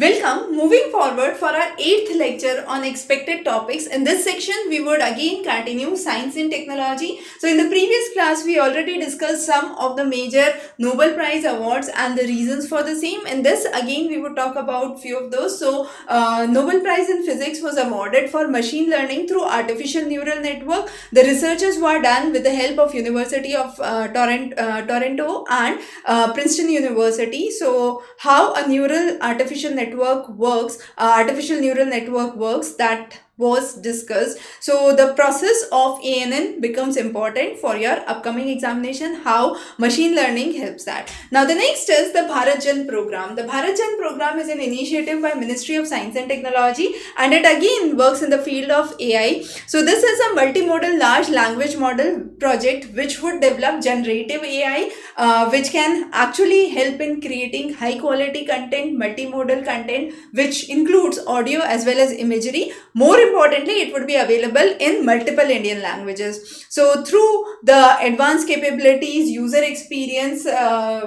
Welcome. Moving forward for our 8th lecture on expected topics. In this section, we would again continue science and technology. So, in the previous class, we already discussed some of the major Nobel Prize awards and the reasons for the same. In this, again, we would talk about few of those. So, Nobel Prize in Physics was awarded for machine learning through artificial neural network. The researches were done with the help of University of Toronto and Princeton University. So, how a artificial neural network works, that was discussed. So the process of ANN becomes important for your upcoming examination, how machine learning helps that. Now the next is the Bharat Jan program. The Bharat Jan program is an initiative by Ministry of Science and Technology, and it again works in the field of AI. So this is a multimodal large language model project which would develop generative AI, which can actually help in creating high quality content, multimodal content, which includes audio as well as imagery. More importantly, it would be available in multiple Indian languages. So through the advanced capabilities, user experience,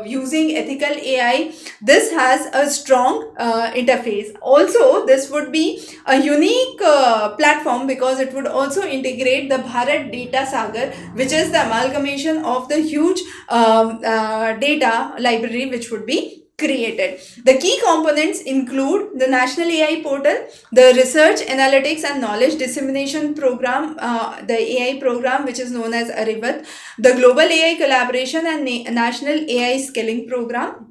using ethical AI, this has a strong interface. Also, this would be a unique platform because it would also integrate the Bharat Data Sagar, which is the amalgamation of the huge data library which would be created. The key components include the National AI Portal, the Research, Analytics and Knowledge Dissemination Program, the AI program which is known as Aribat, the Global AI Collaboration and National AI Skilling Program.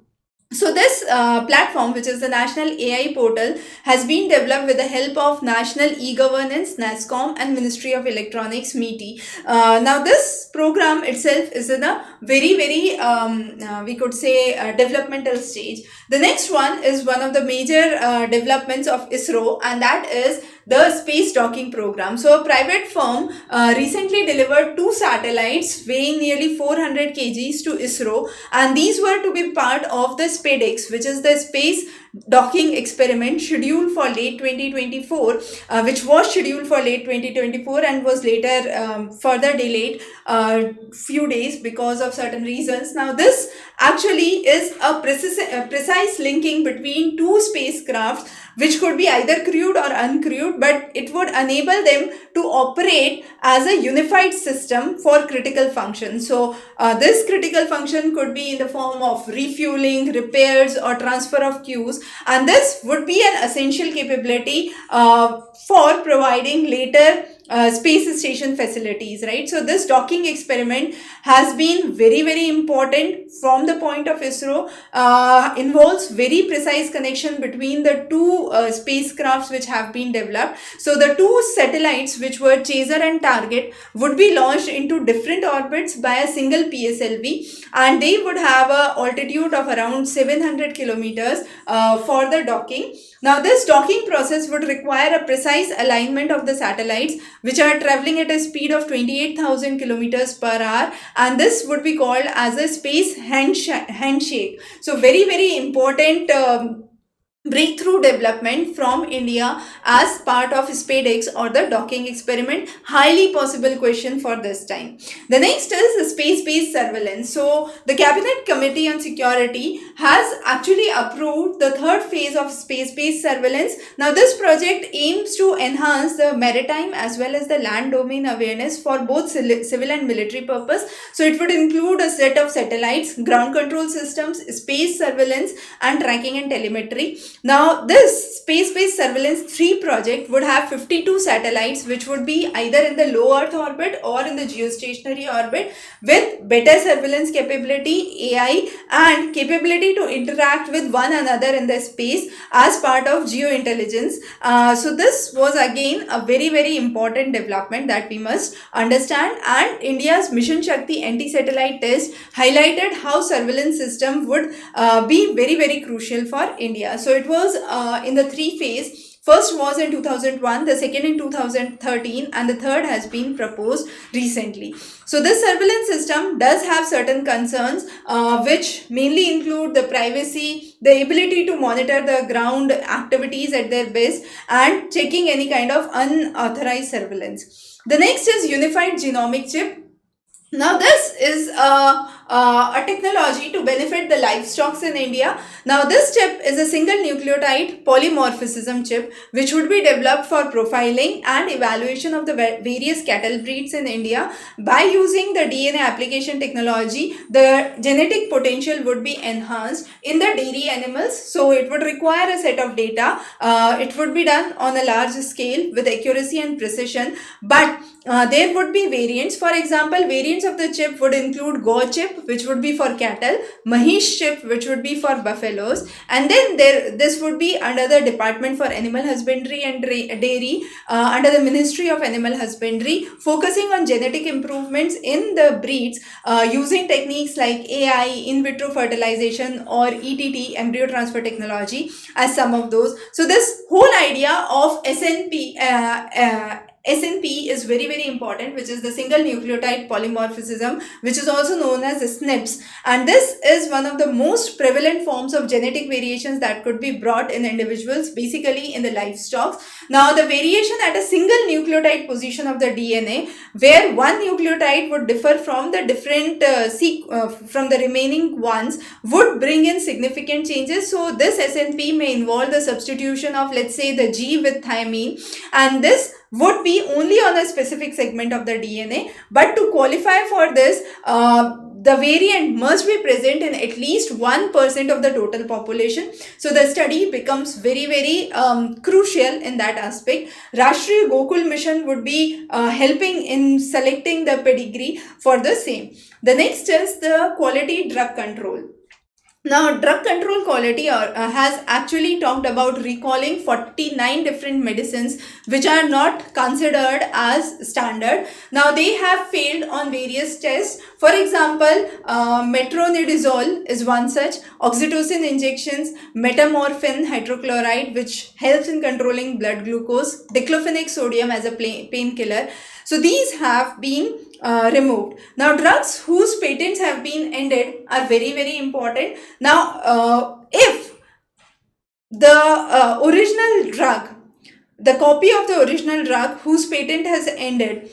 So this platform, which is the National AI Portal, has been developed with the help of National E-Governance, NASSCOM and Ministry of Electronics, MeitY. Now this program itself is in a very we could say developmental stage. The next one is one of the major developments of ISRO, and that is the space docking program. So a private firm recently delivered 2 satellites weighing nearly 400 kgs to ISRO, and these were to be part of the SpaceX, which is the space docking experiment scheduled for late 2024, which was scheduled for late 2024 and was later further delayed few days because of certain reasons. Now this actually is a precise linking between two spacecrafts, which could be either crewed or uncrewed, but it would enable them to operate as a unified system for critical functions. So this critical function could be in the form of refueling, repairs or transfer of queues, and this would be an essential capability for providing later space station facilities, right? So this docking experiment has been very important from the point of ISRO, involves very precise connection between the two spacecrafts which have been developed. So the two satellites, which were Chaser and Target, would be launched into different orbits by a single PSLV, and they would have a altitude of around 700 kilometers for the docking. Now this docking process would require a precise alignment of the satellites, which are traveling at a speed of 28,000 kilometers per hour, and this would be called as a space handshake. So very important breakthrough development from India as part of SpaceX or the docking experiment. Highly possible question for this time. The next is space-based surveillance. So the Cabinet Committee on Security has actually approved the third phase of space-based surveillance. Now this project aims to enhance the maritime as well as the land domain awareness for both civil and military purpose. So it would include a set of satellites, ground control systems, space surveillance and tracking and telemetry. Now this space-based surveillance 3 project would have 52 satellites, which would be either in the low earth orbit or in the geostationary orbit, with better surveillance capability, AI and capability to interact with one another in the space as part of geointelligence. So this was again a very important development that we must understand, and India's Mission Shakti anti-satellite test highlighted how surveillance system would be very crucial for India. So it was in the 3 phase. First was in 2001, the second in 2013, and the third has been proposed recently. So this surveillance system does have certain concerns, which mainly include the privacy, the ability to monitor the ground activities at their best, and checking any kind of unauthorized surveillance. The next is unified genomic chip. Now this is a a technology to benefit the livestock in India. Now, this chip is a single nucleotide polymorphism chip which would be developed for profiling and evaluation of the various cattle breeds in India. By using the DNA application technology, the genetic potential would be enhanced in the dairy animals. So, it would require a set of data. It would be done on a large scale with accuracy and precision, but there would be variants. For example, variants of the chip would include Go chip, which would be for cattle, Mahish chip, which would be for buffaloes, and then this would be under the Department for Animal Husbandry and Dairy, under the Ministry of Animal Husbandry, focusing on genetic improvements in the breeds using techniques like AI, in vitro fertilization, or ETT, embryo transfer technology, as some of those. So this whole idea of SNP is very, very important, which is the single nucleotide polymorphism, which is also known as SNPs. And this is one of the most prevalent forms of genetic variations that could be brought in individuals, basically in the livestock. Now, the variation at a single nucleotide position of the DNA, where one nucleotide would differ from the different from the remaining ones, would bring in significant changes. So, this SNP may involve the substitution of, let's say, the G with thymine, and this would be only on a specific segment of the DNA. But to qualify for this, the variant must be present in at least 1% of the total population. So the study becomes very, very crucial in that aspect. Rashtriya Gokul Mission would be helping in selecting the pedigree for the same. The next is the quality drug control. Now, drug control quality has actually talked about recalling 49 different medicines which are not considered as standard. Now, they have failed on various tests. For example, metronidazole is one such, oxytocin injections, metamorphin hydrochloride, which helps in controlling blood glucose, diclofenac sodium as a painkiller. So these have been removed. Now, drugs whose patents have been ended are very, very important. Now, if the original drug, the copy of the original drug whose patent has ended,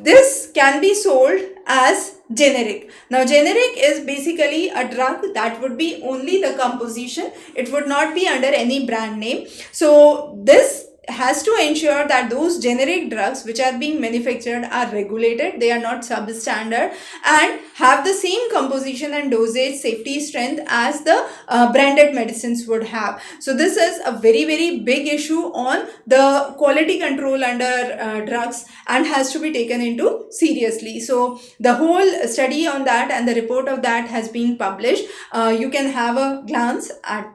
this can be sold as generic. Now, generic is basically a drug that would be only the composition. It would not be under any brand name. So, this has to ensure that those generic drugs which are being manufactured are regulated, they are not substandard, and have the same composition and dosage, safety, strength as the branded medicines would have. So this is a very, very big issue on the quality control under drugs and has to be taken into seriously. So the whole study on that and the report of that has been published. You can have a glance at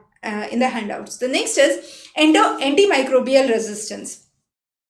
in the handouts. The next is antimicrobial resistance.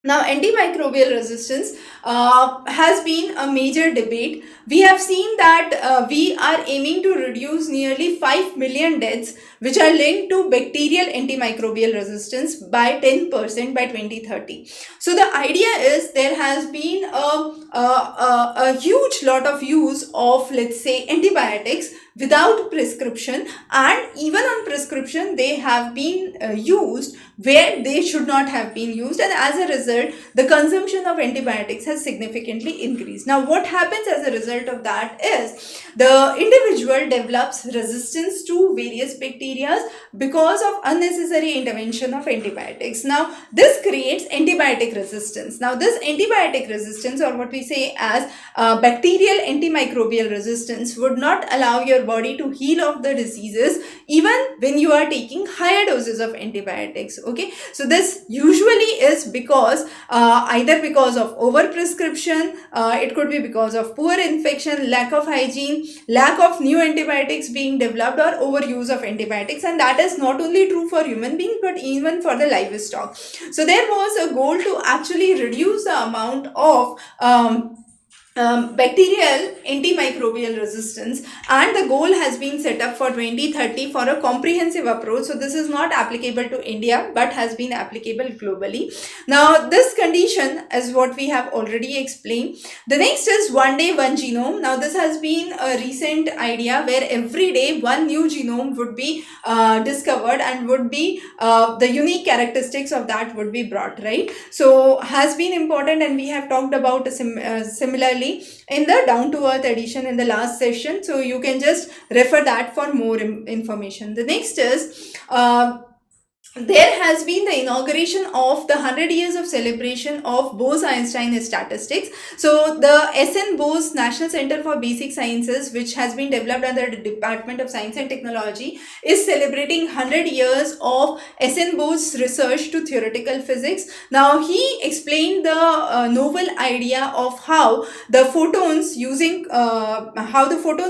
Now, antimicrobial resistance has been a major debate. We have seen that we are aiming to reduce nearly 5 million deaths which are linked to bacterial antimicrobial resistance by 10% by 2030. So the idea is there has been a huge lot of use of, let's say, antibiotics without prescription, and even on prescription they have been used where they should not have been used, and as a result the consumption of antibiotics has significantly increased. Now, what happens as a result of that is the individual develops resistance to various bacteria because of unnecessary intervention of antibiotics. Now, this creates antibiotic resistance. Now, this antibiotic resistance, or what we say as bacterial antimicrobial resistance, would not allow your body to heal off the diseases even when you are taking higher doses of antibiotics. Okay, so this usually is because either because of overprescription, it could be because of poor infection, lack of hygiene, lack of new antibiotics being developed, or overuse of antibiotics, and that is not only true for human beings but even for the livestock. So there was a goal to actually reduce the amount of bacterial antimicrobial resistance, and the goal has been set up for 2030 for a comprehensive approach. So this is not applicable to India but has been applicable globally. Now, this condition is what we have already explained. The next is one day one genome. Now, this has been a recent idea where every day one new genome would be discovered and would be the unique characteristics of that would be brought, right? So has been important, and we have talked about similarly particularly in the down to earth edition in the last session. So you can just refer that for more information. The next is there has been the inauguration of the 100 years of celebration of Bose-Einstein statistics. So the SN Bose National Center for Basic Sciences, which has been developed under the Department of Science and Technology, is celebrating 100 years of SN Bose research to theoretical physics. Now he explained the novel idea of how the photons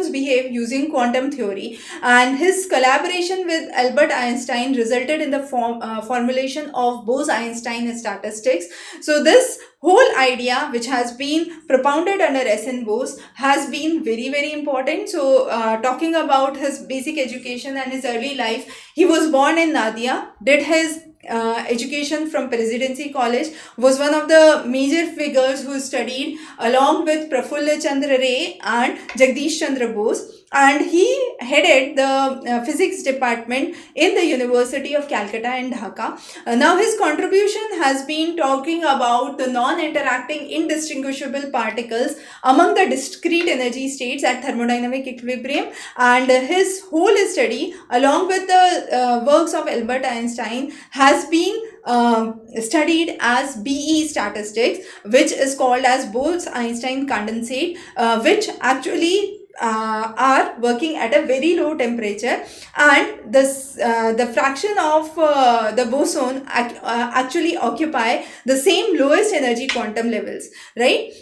behave using quantum theory, and his collaboration with Albert Einstein resulted in the formulation of Bose-Einstein statistics. So this whole idea, which has been propounded under SN Bose, has been very, very important. So talking about his basic education and his early life, he was born in Nadia, did his education from Presidency College, was one of the major figures who studied along with Prafulla Chandra Ray and Jagdish Chandra Bose, and he headed the physics department in the University of Calcutta and Dhaka. Now his contribution has been talking about the non-interacting indistinguishable particles among the discrete energy states at thermodynamic equilibrium, and his whole study along with the works of Albert Einstein has been studied as BE statistics, which is called as Bose-Einstein condensate, which actually are working at a very low temperature, and this the fraction of the boson actually occupy the same lowest energy quantum levels, right?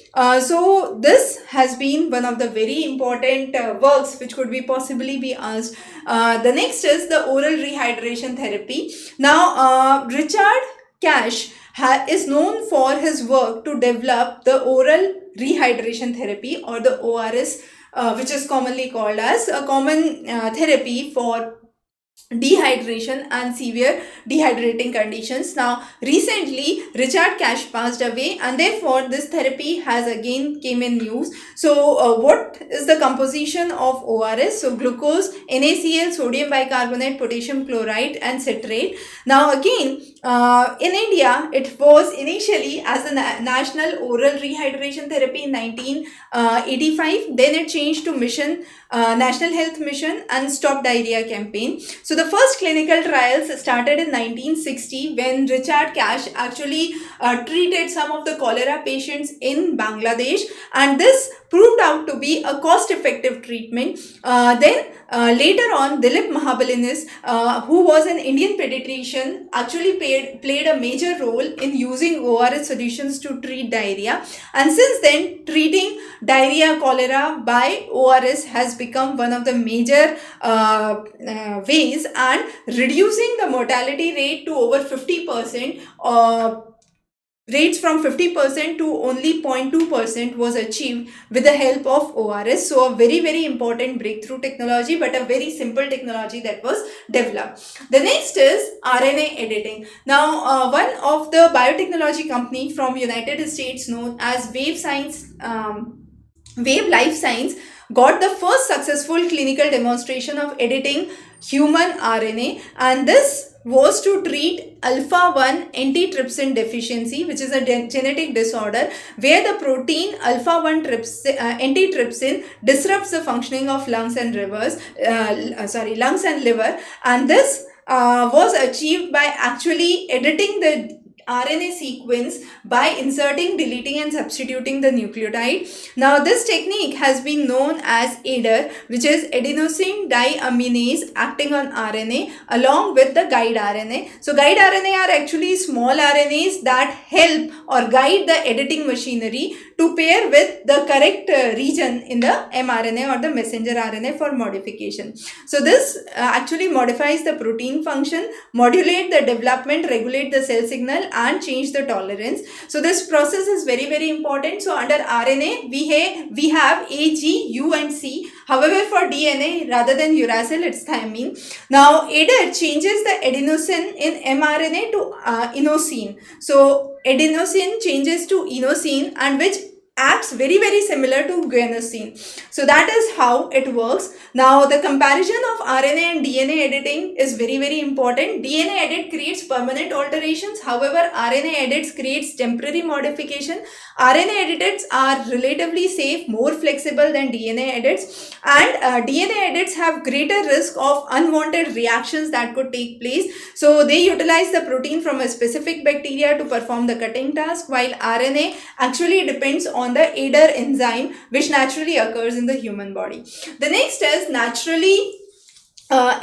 So this has been one of the very important works which could be possibly be asked. The next is the oral rehydration therapy. Now Richard Cash is known for his work to develop the oral rehydration therapy, or the ORS, which is commonly called as a common therapy for dehydration and severe dehydrating conditions. Now recently Richard Cash passed away, and therefore this therapy has again came in use. So what is the composition of ORS? So glucose, NaCl, sodium bicarbonate, potassium chloride and citrate. Now again in India it was initially as a national oral rehydration therapy in 1985. Then it changed to mission National Health Mission and Stop Diarrhea campaign. So the first clinical trials started in 1960 when Richard Cash actually treated some of the cholera patients in Bangladesh, and this proved out to be a cost-effective treatment. Then later on, Dilip Mahabalinis, who was an Indian pediatrician, actually played a major role in using ORS solutions to treat diarrhea, and since then treating diarrhea, cholera by ORS has become one of the major ways, and reducing the mortality rate to over 50%, rates from 50% to only 0.2% was achieved with the help of ORS. So a very, very important breakthrough technology, but a very simple technology that was developed. The next is RNA editing. Now one of the biotechnology company from United States known as Wave Life Science got the first successful clinical demonstration of editing human RNA, and this was to treat alpha-1 antitrypsin deficiency, which is a genetic disorder where the protein alpha-1 antitrypsin disrupts the functioning of lungs and liver, and this was achieved by actually editing the RNA sequence by inserting, deleting and substituting the nucleotide. Now this technique has been known as ADAR, which is adenosine diaminase acting on RNA along with the guide RNA. So guide RNA are actually small RNAs that help or guide the editing machinery to pair with the correct region in the mRNA or the messenger RNA for modification. So this actually modifies the protein function, modulate the development, regulate the cell signal and change the tolerance. So this process is very, very important. So under RNA we have A, G, U and C. However, for DNA rather than uracil it's thymine. Now ADAR changes the adenosine in mRNA to inosine. So adenosine changes to inosine, and which acts very very similar to guanosine. So that is how it works. Now the comparison of RNA and DNA editing is very very important. DNA edit creates permanent alterations, however RNA edits creates temporary modification. RNA edits are relatively safe, more flexible than DNA edits, and DNA edits have greater risk of unwanted reactions that could take place. So they utilize the protein from a specific bacteria to perform the cutting task, while RNA actually depends on the ADAR enzyme, which naturally occurs in the human body. The next is naturally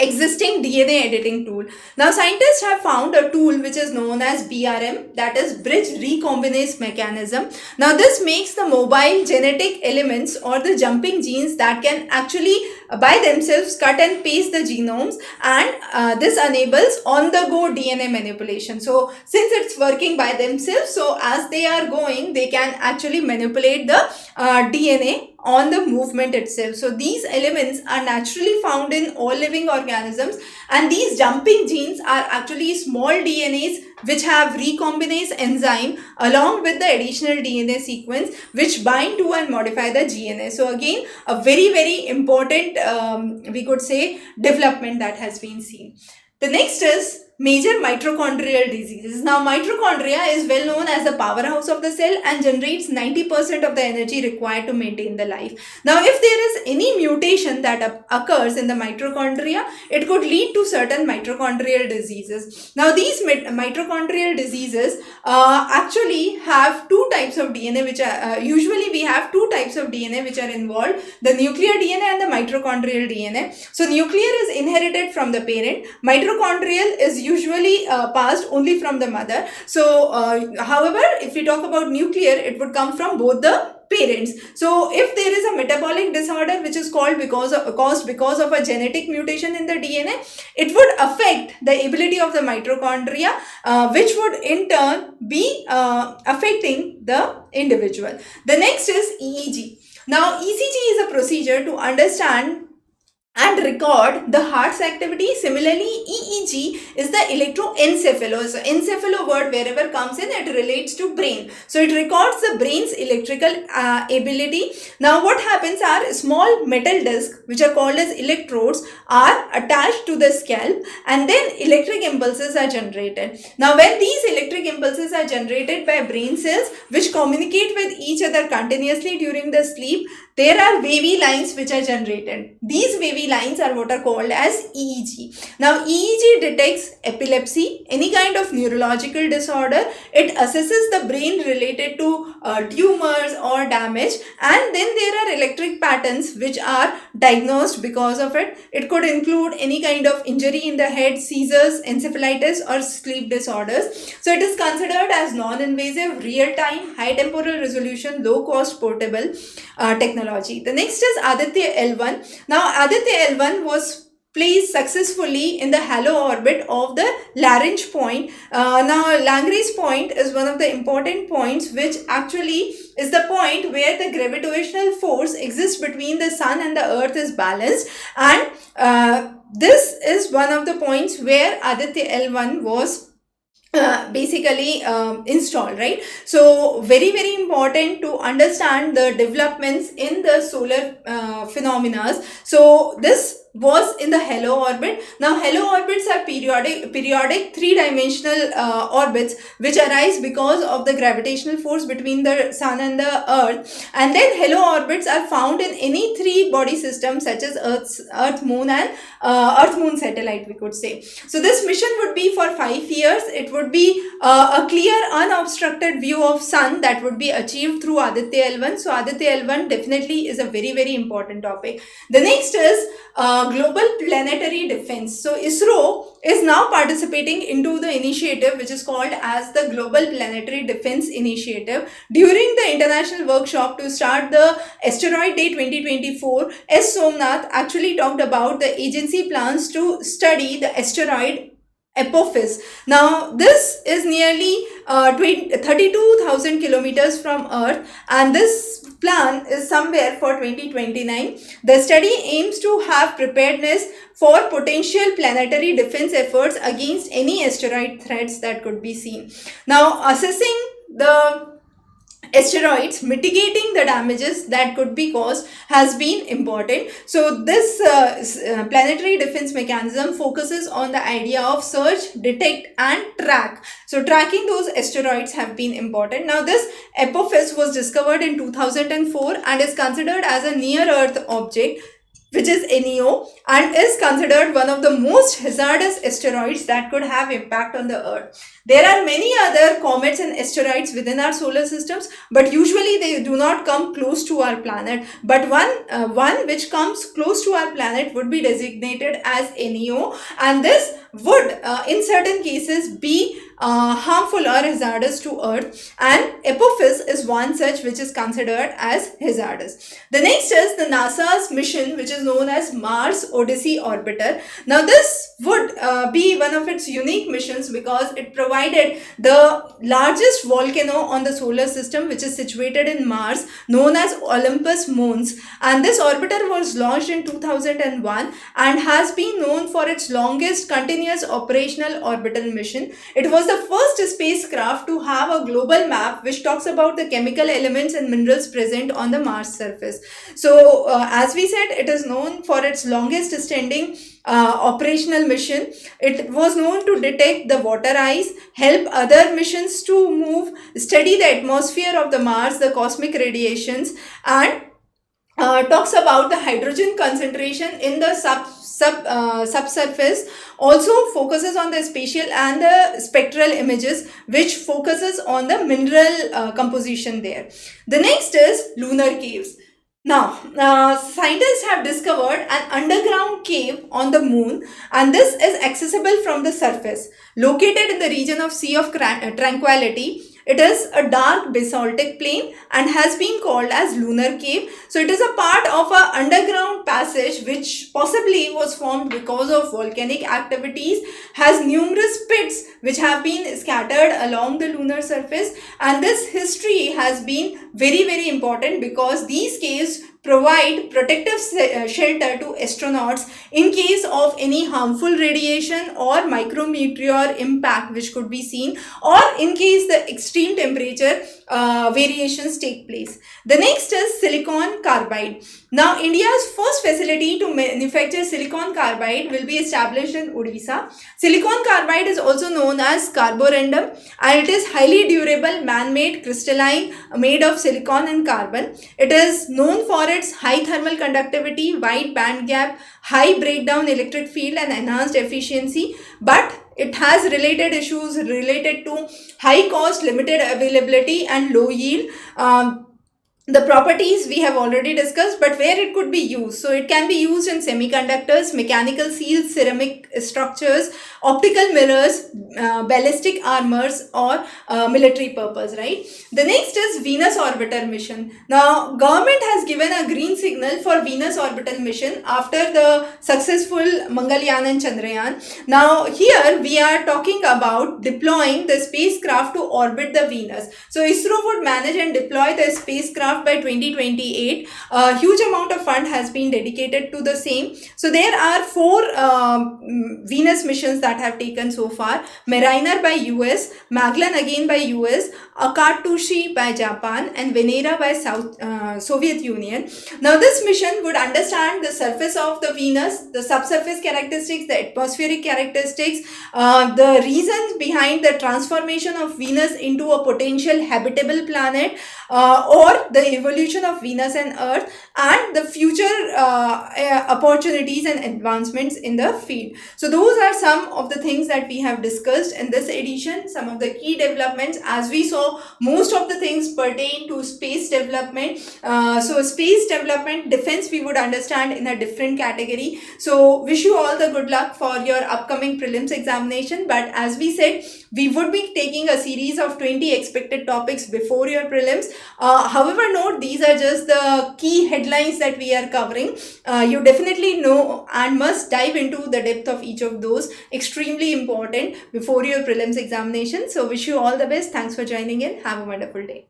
existing DNA editing tool. Now scientists have found a tool which is known as BRM, that is bridge recombinase mechanism. Now this makes the mobile genetic elements or the jumping genes that can actually by themselves cut and paste the genomes, and this enables on the go DNA manipulation. So since it's working by themselves, so as they are going they can actually manipulate the DNA on the movement itself. So these elements are naturally found in all living organisms, and these jumping genes are actually small DNAs which have recombinase enzyme along with the additional DNA sequence which bind to and modify the GNA. So again, a very very important we could say development that has been seen. The next is major mitochondrial diseases. Now mitochondria is well known as the powerhouse of the cell and generates 90% of the energy required to maintain the life. Now if there is any mutation that occurs in the mitochondria, it could lead to certain mitochondrial diseases. Now these mitochondrial diseases actually have two types of DNA which are usually we have two types of DNA which are involved, the nuclear DNA and the mitochondrial DNA. So nuclear is inherited from the parent, mitochondrial is usually passed only from the mother. So however, if we talk about nuclear, it would come from both the parents. So if there is a metabolic disorder which is caused because of a genetic mutation in the DNA, it would affect the ability of the mitochondria, which would in turn be affecting the individual. The next is EEG. Now ECG is a procedure to understand and record the heart's activity. Similarly, EEG is the electroencephalo. So encephalo word wherever comes in, it relates to brain. So it records the brain's electrical ability. Now what happens are small metal discs which are called as electrodes are attached to the scalp, and then electric impulses are generated. Now when these electric impulses are generated by brain cells which communicate with each other continuously during the sleep, there are wavy lines which are generated. These wavy lines are what are called as EEG. Now EEG detects epilepsy, any kind of neurological disorder. It assesses the brain related to tumors or damage, and then there are electric patterns which are diagnosed because of it. It could include any kind of injury in the head, seizures, encephalitis or sleep disorders. So it is considered as non-invasive, real-time, high temporal resolution, low-cost portable technology. The next is Aditya L1. Now Aditya L1 was placed successfully in the halo orbit of the Lagrange point. Now Lagrange point is one of the important points which actually is the point where the gravitational force exists between the sun and the earth is balanced, and this is one of the points where Aditya L1 was basically installed, right? So very very important to understand the developments in the solar phenomena. So this was in the halo orbit. Now halo orbits are periodic three-dimensional orbits which arise because of the gravitational force between the sun and the earth, and then halo orbits are found in any three body systems such as earth moon and earth moon satellite, we could say. So this mission would be for 5 years. It would be a clear unobstructed view of sun that would be achieved through Aditya L1. So Aditya L1 definitely is a very very important topic. The next is global planetary defense. So ISRO is now participating into the initiative which is called as the Global Planetary Defense Initiative. During the international workshop to start the Asteroid Day 2024, S. Somnath actually talked about the agency plans to study the asteroid Apophis. Now this is nearly 32,000 kilometers from Earth, and this plan is somewhere for 2029. The study aims to have preparedness for potential planetary defense efforts against any asteroid threats that could be seen. Now assessing the asteroids, mitigating the damages that could be caused has been important. So this planetary defense mechanism focuses on the idea of search, detect and track. So tracking those asteroids have been important. Now this Apophis was discovered in 2004 and is considered as a near earth object, which is NEO, and is considered one of the most hazardous asteroids that could have impact on the Earth. There are many other comets and asteroids within our solar systems, but usually they do not come close to our planet. But one which comes close to our planet would be designated as NEO, and this would in certain cases be harmful or hazardous to Earth, and Apophis is one such which is considered as hazardous. The next is the NASA's mission, which is known as Mars Odyssey Orbiter. Now this would be one of its unique missions because it provided the largest volcano on the solar system, which is situated in Mars, known as Olympus Mons, and this orbiter was launched in 2001 and has been known for its longest continuous operational orbital mission. It was the first spacecraft to have a global map which talks about the chemical elements and minerals present on the Mars surface. So as we said, it is known for its longest standing operational mission. It was known to detect the water ice, help other missions to move, study the atmosphere of the Mars, the cosmic radiations, and talks about the hydrogen concentration in the subsurface. Also focuses on the spatial and the spectral images, which focuses on the mineral composition there. The next is lunar caves. Now, scientists have discovered an underground cave on the moon, and this is accessible from the surface. Located in the region of Sea of Tranquility, it is a dark basaltic plain and has been called as lunar cave. So it is a part of an underground passage which possibly was formed because of volcanic activities, has numerous pits which have been scattered along the lunar surface, and this history has been very important because these caves provide protective shelter to astronauts in case of any harmful radiation or micrometeor impact which could be seen, or in case the extreme temperature variations take place. The next is silicon carbide. Now, India's first facility to manufacture silicon carbide will be established in Odisha. Silicon carbide is also known as carborundum, and it is highly durable man-made crystalline made of silicon and carbon. It is known for its high thermal conductivity, wide band gap, high breakdown electric field and enhanced efficiency, but it has related issues related to high cost, limited availability and low yield. The properties we have already discussed, but where it could be used. So it can be used in semiconductors, mechanical seals, ceramic structures, optical mirrors, ballistic armors, or military purpose, right? The next is Venus Orbiter mission. Now, government has given a green signal for Venus Orbital mission after the successful Mangalyaan and Chandrayaan. Now, here we are talking about deploying the spacecraft to orbit the Venus. So ISRO would manage and deploy the spacecraft by 2028. A huge amount of fund has been dedicated to the same. So there are 4 Venus missions that have taken so far. Mariner by US, Magellan again by US, Akatsuki by Japan, and Venera by Soviet Union. Now this mission would understand the surface of the Venus, the subsurface characteristics, the atmospheric characteristics, the reasons behind the transformation of Venus into a potential habitable planet, or the evolution of Venus and Earth, and the future opportunities and advancements in the field. So those are some of the things that we have discussed in this edition, some of the key developments. As we saw, most of the things pertain to space development. So space development, defense we would understand in a different category. So wish you all the good luck for your upcoming prelims examination. But as we said, we would be taking a series of 20 expected topics before your prelims. However, note these are just the key headlines that we are covering. You definitely know and must dive into the depth of each of those. Extremely important before your prelims examination. So wish you all the best. Thanks for joining in. Have a wonderful day.